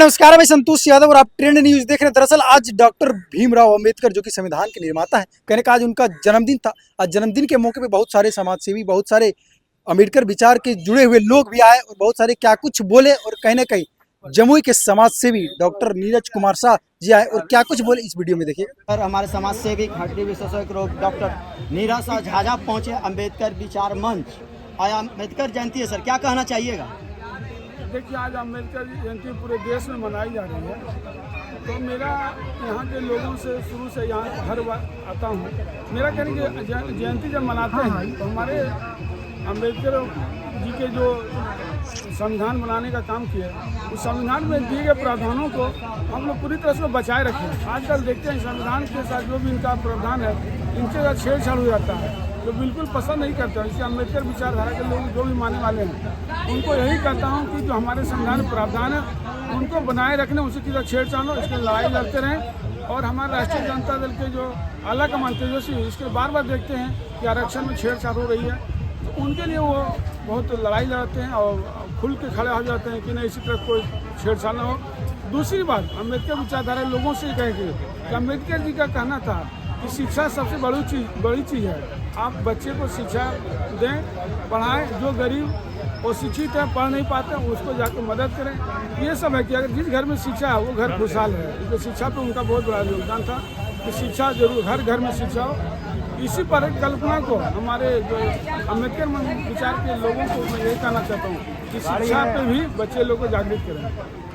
नमस्कार, मैं संतोष यादव और आप ट्रेंड न्यूज देख रहे हैं। दरअसल आज डॉक्टर भीमराव अंबेडकर जो कि संविधान के निर्माता हैं, कहने का आज उनका जन्मदिन था। आज जन्मदिन के मौके पे बहुत सारे समाजसेवी, बहुत सारे अंबेडकर विचार के जुड़े हुए लोग भी आए और बहुत सारे क्या कुछ बोले। और कहीं ना कहीं जमुई के समाजसेवी डॉक्टर नीरज कुमार शाह जी आए और क्या कुछ बोले, इस वीडियो में देखिए। और हमारे समाज सेवी हड्डी विशेषज्ञ रोग डॉक्टर नीरज शाह झाझा पहुंचे अम्बेडकर विचार मंच। आया अम्बेडकर जयंती है सर, क्या कहना चाहिएगा? देखिए, आज अम्बेडकर जयंती पूरे देश में मनाई जा रही है, तो मेरा यहाँ के लोगों से शुरू से यहाँ हर बार आता हूँ। मेरा कहने की जयंती जब मनाते हैं तो हमारे अम्बेडकर जी के जो संविधान बनाने का काम किया, उस संविधान में दिए गए प्रावधानों को हम लोग पूरी तरह से बचाए रखें। आजकल देखते हैं संविधान के साथ जो भी इनका प्रावधान है, इनके साथ छेड़छाड़ हो जाता है, जो बिल्कुल पसंद नहीं करता। इसलिए अम्बेडकर विचारधारा के लोग जो भी मानने वाले हैं, उनको यही कहता हूँ कि जो हमारे संविधान में प्रावधान है उनको बनाए रखने, उसी की तरह छेड़छाड़ हो, इसकी लड़ाई लड़ते रहें। और हमारे राष्ट्रीय जनता दल के जो आला कमान तेजस्वी, इसके बार बार देखते हैं कि आरक्षण में छेड़छाड़ हो रही है, तो उनके लिए वो बहुत लड़ाई लड़ते हैं और खुल के खड़े हो जाते हैं कि नहीं, इसी तरह कोई छेड़छाड़ न हो। दूसरी बात, अम्बेडकर विचारधारा लोगों से कहेंगे कि अम्बेडकर जी का कहना था कि शिक्षा सबसे बड़ी चीज़ है। आप बच्चे को शिक्षा दें, पढ़ाएं। जो गरीब और शिक्षित है, पढ़ नहीं पाते, उसको जाकर मदद करें। ये सब है कि अगर जिस घर में शिक्षा है वो घर खुशहाल है। इसलिए शिक्षा पे उनका बहुत बड़ा योगदान था कि शिक्षा जरूर हर घर में शिक्षा हो। इसी परिकल्पना को हमारे जो अम्बेडकर विचार के लोगों को मैं यही कहना चाहता हूँ कि शिक्षा पे भी बच्चे लोग को जागृत करें।